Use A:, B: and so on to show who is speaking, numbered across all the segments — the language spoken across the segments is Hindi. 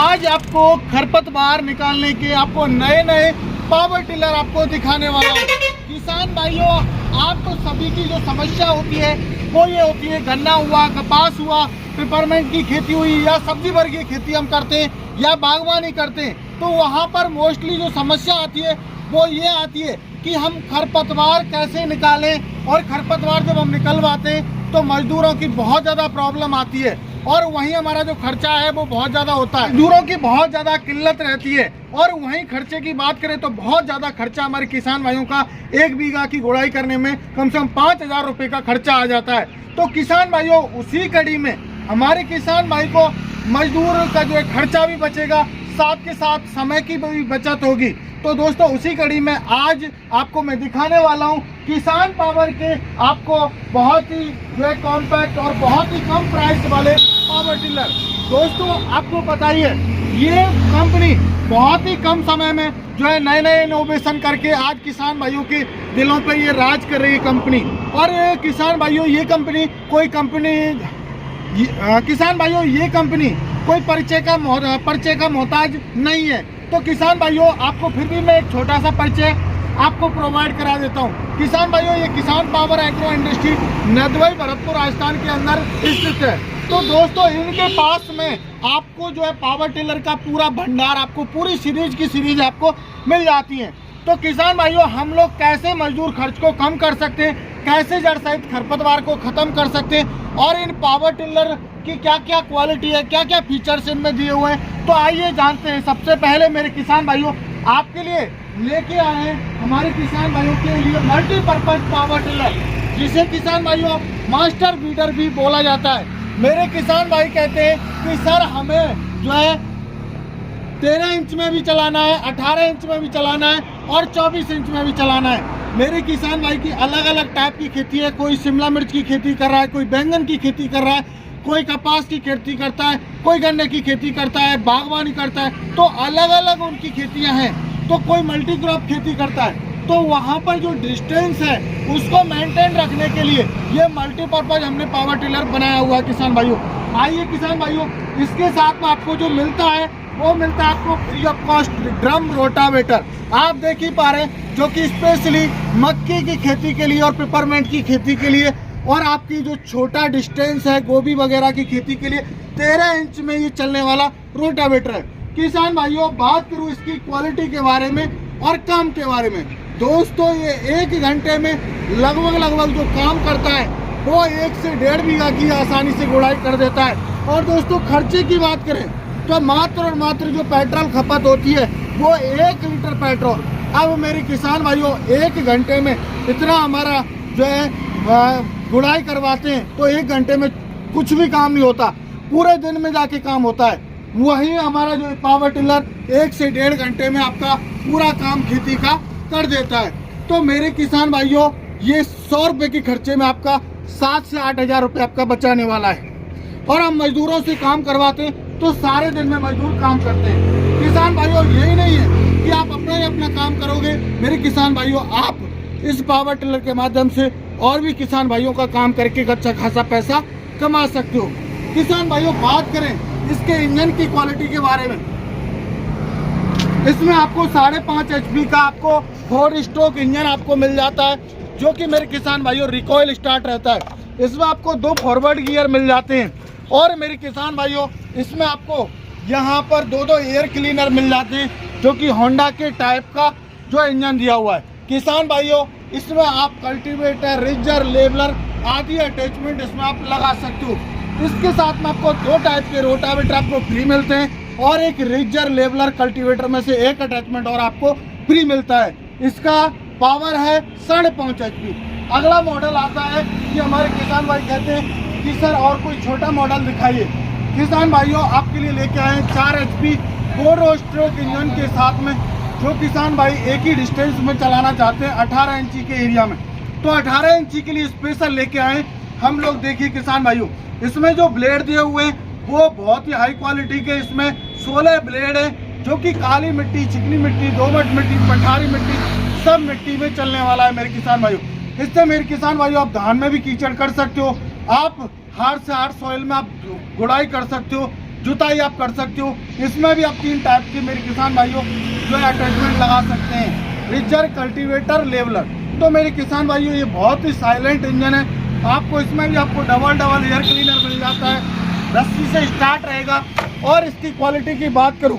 A: आज आपको खरपतवार निकालने के आपको नए नए पावर टिलर आपको दिखाने वाला हूँ। किसान भाइयों, आप तो सभी की जो समस्या होती है वो ये होती है, गन्ना हुआ, कपास हुआ, पेपरमेंट की खेती हुई या सब्जी भर की खेती हम करते हैं या बागवानी करते हैं, तो वहाँ पर मोस्टली जो समस्या आती है वो ये आती है कि हम खरपतवार कैसे निकालें। और खरपतवार जब हम निकलवाते हैं तो मजदूरों की बहुत ज़्यादा प्रॉब्लम आती है और वहीं हमारा जो खर्चा है वो बहुत ज़्यादा होता है, मजदूरों की बहुत ज़्यादा किल्लत रहती है। और वहीं खर्चे की बात करें तो बहुत ज़्यादा खर्चा हमारे किसान भाइयों का 1 बीघा की गुड़ाई करने में कम से कम 5,000 रुपये का खर्चा आ जाता है। तो किसान भाइयों, उसी कड़ी में हमारे किसान भाई को मजदूर का जो है खर्चा भी बचेगा, साथ के साथ समय की भी बचत होगी। तो दोस्तों, उसी कड़ी में आज आपको मैं दिखाने वाला हूं किसान पावर के आपको बहुत ही जो है कॉम्पैक्ट और बहुत ही कम प्राइस वाले पावर टिलर। दोस्तों, आपको पता ही है ये कंपनी बहुत ही कम समय में जो है नए नए इनोवेशन करके आज किसान भाइयों के दिलों पे ये राज कर रही है कंपनी। और किसान भाइयों, ये कंपनी कोई परिचय का मोहताज नहीं है। तो किसान भाइयों, आपको फिर भी मैं एक छोटा सा परिचय आपको प्रोवाइड करा देता हूँ। किसान भाइयों, ये Kisan power agro industry Nadbai Bharatpur Rajasthan के अंदर स्थित है। तो दोस्तों, इनके पास में आपको जो है पावर टिलर का पूरा भंडार, आपको पूरी सीरीज आपको मिल जाती है। तो किसान भाइयों, हम लोग कैसे मजदूर खर्च को कम कर सकते हैं, कैसे जड़ सहित खरपतवार को खत्म कर सकते हैं और इन पावर टिलर की क्या क्या क्वालिटी है, क्या क्या फीचर्स इनमें दिए हुए हैं, तो आइए जानते हैं। सबसे पहले मेरे किसान भाइयों, आपके लिए लेके आए हैं हमारे किसान भाइयों के लिए मल्टीपर्पज पावर टिलर, जिसे किसान भाइयों मास्टर बीडर भी बोला जाता है। मेरे किसान भाई कहते हैं कि सर, हमें जो है 13 इंच में भी चलाना है, 18 इंच में भी चलाना है और 24 इंच में भी चलाना है। मेरे किसान भाई की अलग अलग टाइप की खेती है, कोई शिमला मिर्च की खेती कर रहा है, कोई बैंगन की खेती कर रहा है, कोई कपास की खेती करता है, कोई गन्ने की खेती करता है, बागवानी करता है। तो अलग अलग उनकी खेतियां हैं। तो कोई मल्टी क्रॉप खेती करता है। तो वहाँ पर जो डिस्टेंस है उसको मेंटेन रखने के लिए ये मल्टीपर्पज हमने पावर टिलर बनाया हुआ है। किसान भाइयों, आइए किसान भाइयों, इसके साथ में आपको जो मिलता है वो मिलता है आपको free of cost drum rotavator. आप देख ही पा रहे हैं, जो कि स्पेशली मक्की की खेती के लिए और पेपरमेंट की खेती के लिए और आपकी जो छोटा डिस्टेंस है गोभी वगैरह की खेती के लिए 13 इंच में ये चलने वाला रोटावेटर है। किसान भाइयों, बात करूँ इसकी क्वालिटी के बारे में और काम के बारे में, दोस्तों ये 1 घंटे में लगभग जो काम करता है वो 1 से 1.5 बीघा की आसानी से गुड़ाई कर देता है। और दोस्तों, खर्चे की बात करें तो मात्र और मात्र जो पेट्रोल खपत होती है वो 1 लीटर पेट्रोल। अब मेरे किसान भाइयों, 1 घंटे में इतना हमारा जो है गुड़ाई करवाते हैं तो 1 घंटे में कुछ भी काम नहीं होता, पूरे दिन में जाके काम होता है। वहीं हमारा जो पावर टिलर 1 से 1.5 घंटे में आपका पूरा काम खेती का कर देता है। तो मेरे किसान भाइयों, ये 100 रुपये के खर्चे में आपका 7 से 8,000 रुपये आपका बचाने वाला है। और हम मजदूरों से काम करवाते हैं तो सारे दिन में मजदूर काम करते हैं। किसान भाइयों, यही नहीं है कि आप अपना ही अपना काम करोगे। मेरे किसान भाइयों, आप इस पावर टिलर के माध्यम से और भी किसान भाइयों का काम करके अच्छा खासा पैसा कमा सकते हो। किसान भाइयों, बात करें इसके इंजन की क्वालिटी के बारे में, इसमें आपको 5.5 HP का आपको 4 स्ट्रोक इंजन आपको मिल जाता है, जो कि मेरे किसान भाइयों रिकॉइल स्टार्ट रहता है। इसमें आपको 2 फॉरवर्ड गियर मिल जाते हैं। और मेरे किसान भाइयों, इसमें आपको यहाँ पर 2 एयर क्लीनर मिल जाते हैं, जो कि होंडा के टाइप का जो इंजन दिया हुआ है। किसान भाइयों, इसमें आप कल्टीवेटर, रिजर, लेबलर आदि अटैचमेंट इसमें आप लगा सकते हो। इसके साथ में आपको 2 टाइप के रोटावेटर आपको फ्री मिलते हैं और एक रिजर, लेबलर, कल्टीवेटर में से एक अटैचमेंट और आपको फ्री मिलता है। इसका पावर है 5.5 HP। अगला मॉडल आता है कि हमारे किसान भाई कहते हैं कि सर और कोई छोटा मॉडल दिखाइए। किसान भाइयों, आपके लिए लेके आए 4 HP 4 स्ट्रोक इंजन के साथ में, जो किसान भाई एक ही डिस्टेंस में चलाना चाहते हैं 18 इंची के एरिया में, तो 18 इंची के लिए स्पेशल लेके आए हम लोग। देखिए किसान भाइयों, इसमें जो ब्लेड दिए हुए हैं वो बहुत ही हाई क्वालिटी के, इसमें 16 ब्लेड है, जो कि काली मिट्टी, चिकनी मिट्टी, दोमट मिट्टी, पठारी मिट्टी, सब मिट्टी में चलने वाला है मेरे किसान भाइयों। इससे मेरे किसान भाइयों, आप धान में भी कीचड़ कर सकते हो, आप हार्ड से हार्ड सॉइल में आप गुड़ाई कर सकते हो। जुताई आप कर सकते हो। इसमें भी आप 3 टाइप के मेरे किसान भाइयों जो है अटैचमेंट लगा सकते हैं, रिचर, कल्टीवेटर, लेवलर। तो मेरे किसान भाइयों ये बहुत ही साइलेंट इंजन है। आपको इसमें भी आपको डबल एयर क्लीनर मिल जाता है, रस्सी से स्टार्ट रहेगा। और इसकी क्वालिटी की बात करूं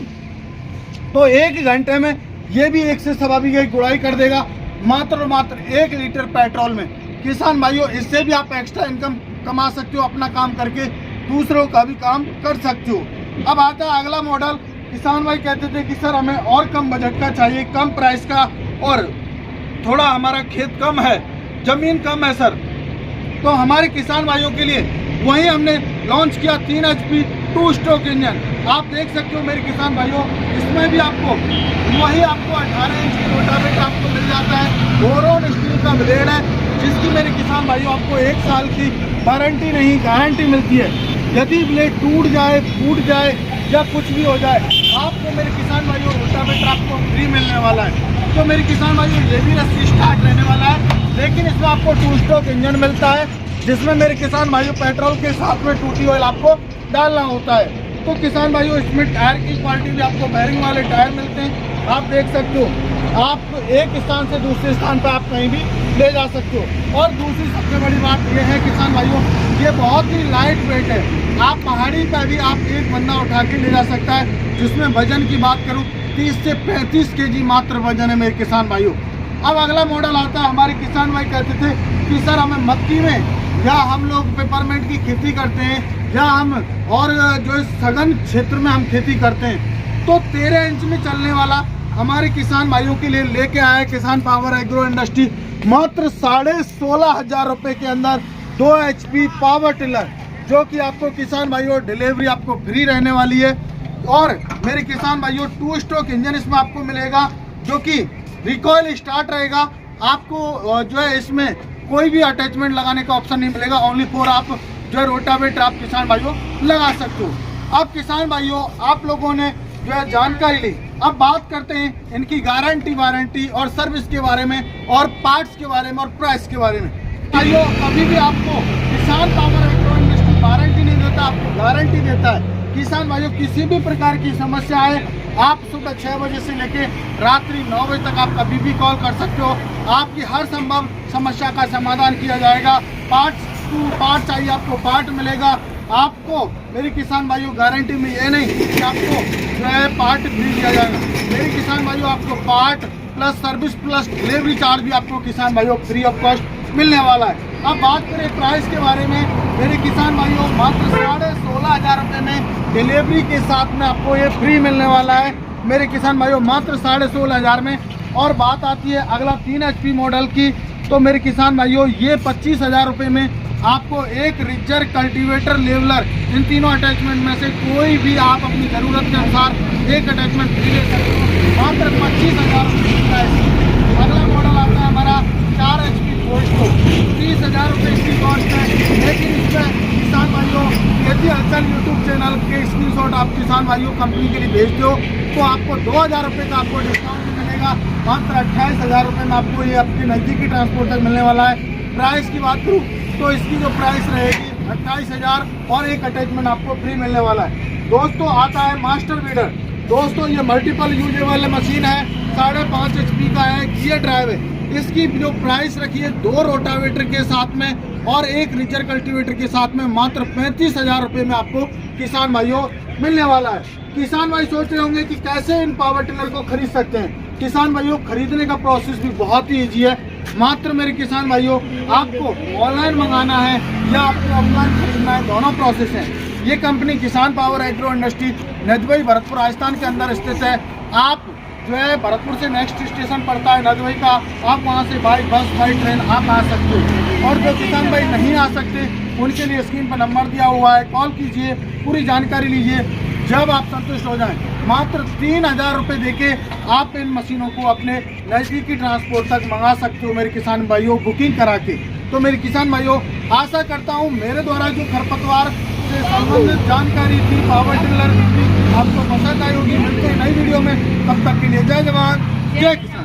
A: तो 1 घंटे में ये भी 1 से सवा बीघे की गुड़ाई कर देगा, मात्र 1 लीटर पेट्रोल में। किसान भाइयों इससे भी आप एक्स्ट्रा इनकम कमा सकते हो, अपना काम करके दूसरों का भी काम कर सकते हो। अब आता है अगला मॉडल। किसान भाई कहते थे कि सर हमें और कम बजट का चाहिए, कम प्राइस का, और थोड़ा हमारा खेत कम है, जमीन कम है सर। तो हमारे किसान भाइयों के लिए वही हमने लॉन्च किया 3 HP 2 स्ट्रोक इंजन। आप देख सकते हो मेरे किसान भाइयों, इसमें भी आपको वही 18 इंच की रोटावेटर आपको मिल जाता है। बोरोन स्टील का ब्लेड है, जिसकी मेरे किसान भाइयों आपको 1 साल की वारंटी नहीं गारंटी मिलती है। यदि ब्लेड टूट जाए, फूट जाए या कुछ भी हो जाए, आपको मेरे किसान भाइयों रोटावेटर आपको फ्री मिलने वाला है। तो मेरे किसान भाइयों ये भी रस्सी स्टार्ट रहने वाला है, लेकिन इसमें आपको 2 स्ट्रोक इंजन मिलता है, जिसमें मेरे किसान भाइयों पेट्रोल के साथ में टूटी ऑयल आपको डालना होता है। तो किसान भाइयों इसमें टायर की क्वालिटी भी आपको बेरिंग वाले टायर मिलते हैं। आप देख सकते हो, आप एक स्थान से दूसरे स्थान पर आप कहीं भी ले जा सकते हो। और दूसरी सबसे बड़ी बात यह है किसान भाइयों, ये बहुत ही लाइट वेट है। आप पहाड़ी पर भी आप एक बंदा उठा के ले जा सकता है। जिसमें वजन की बात करूँ 30 से 35 kg मात्र वजन है मेरे किसान भाइयों। अब अगला मॉडल आता है। हमारे किसान भाई कहते थे कि सर हमें मक्की में, या हम लोग पेपरमेंट की खेती करते हैं, या हम और जो सघन क्षेत्र में हम खेती करते हैं, तो 13 इंच में चलने वाला हमारे किसान भाइयों के लिए लेके आया किसान पावर एग्रो इंडस्ट्री मात्र 16,500 रुपये के अंदर 2 HP पावर टिलर, जो कि आपको किसान भाइयों डिलीवरी आपको फ्री रहने वाली है। और मेरे किसान भाइयों 2 स्ट्रोक इंजन इसमें आपको मिलेगा, जो कि रिकॉइल स्टार्ट रहेगा। आपको जो है इसमें कोई भी अटैचमेंट लगाने का ऑप्शन नहीं मिलेगा, ओनली फॉर आप जो है रोटावेटर आप किसान भाइयों लगा सकते हो। अब किसान भाइयों आप लोगों ने जो है जानकारी ली, अब बात करते हैं इनकी गारंटी, वारंटी और सर्विस के बारे में, और पार्ट्स के बारे में, और प्राइस के बारे में। भाइयों कभी भी आपको किसान पावर एग्रो इंडस्ट्री वारंटी नहीं देता, आपको गारंटी देता है। किसान भाइयों किसी भी प्रकार की समस्या है, आप सुबह 6 बजे से लेके रात्रि 9 बजे तक आप कभी भी कॉल कर सकते हो। आपकी हर संभव समस्या का समाधान किया जाएगा। पार्ट चाहिए आपको पार्ट मिलेगा। आपको मेरे किसान भाइयों गारंटी में ये नहीं कि आपको जो है पार्ट फ्री दिया जाएगा। मेरे किसान भाइयों आपको part plus service plus delivery charge भी आपको किसान भाइयों फ्री ऑफ कॉस्ट मिलने वाला है। अब बात करें प्राइस के बारे में, मेरे किसान भाइयों मात्र 16,500 रुपये में डिलीवरी के साथ में आपको ये फ्री मिलने वाला है मेरे किसान भाइयों, मात्र 16,500 में। और बात आती है अगला 3 HP मॉडल की, तो मेरे किसान भाइयों ये 25,000 रुपये में आपको एक रिचर, कल्टीवेटर, लेवलर, इन तीनों अटैचमेंट में से कोई भी आप अपनी ज़रूरत के अनुसार एक अटैचमेंट फ्री ले सकते हो, मात्र 25,000 रुपये की प्राइस। अगला मॉडल आता है हमारा 4 HP 4 स्ट्रोक, 30,000 रुपये इसकी कॉस्ट है। लेकिन इसमें किसान भाइयों यदि हलचल यूट्यूब चैनल के स्क्रीनशॉट आप किसान भाइयों कंपनी के लिए भेजते हो तो आपको 2,000 रुपये का आपको डिस्काउंट मिलेगा। मात्र 28,000 रुपये में आपको ये आपके नज़दीकी ट्रांसपोर्ट तक मिलने वाला है। प्राइस की बात करूँ तो इसकी जो प्राइस रहेगी 28,000 और एक अटैचमेंट आपको फ्री मिलने वाला है। दोस्तों आता है मास्टर बीडर। दोस्तों ये मल्टीपल यूजेबल मशीन है, 5.5 HP का है, गियर ड्राइव है। इसकी जो प्राइस रखी है 2 रोटावेटर के साथ में और एक रिचर कल्टीवेटर के साथ में मात्र 35,000 रुपये में आपको किसान भाइयों मिलने वाला है। किसान भाई सोच रहे होंगे कि कैसे इन पावर टिलर को खरीद सकते हैं। किसान भाइयों खरीदने का प्रोसेस भी बहुत ही ईजी है। मात्र मेरे किसान भाइयों आपको ऑनलाइन मंगाना है या आपको ऑफलाइन खरीदना है, दोनों प्रोसेस हैं। ये company Kisan power agro industry Nadbai Bharatpur Rajasthan के अंदर स्थित है। आप जो है भरतपुर से नेक्स्ट स्टेशन पड़ता है नदवई का, आप वहाँ से बाइक, बस, फ्लाइट, ट्रेन आप आ सकते हो। और जो किसान भाई नहीं आ सकते उनके लिए स्क्रीन पर नंबर दिया हुआ है, कॉल कीजिए, पूरी जानकारी लीजिए। जब आप संतुष्ट हो जाएं मात्र 3,000 रुपये देके आप इन मशीनों को अपने नज़दीकी ट्रांसपोर्ट तक मंगा सकते हो मेरे किसान भाइयों, बुकिंग करा के। तो मेरे किसान भाइयों आशा करता हूँ मेरे द्वारा जो खरपतवार से संबंधित जानकारी थी, पावर टिलर आपको पसंद आई होगी। मिलते हैं नई वीडियो में, तब तक के लिए जय जवान जय किसान।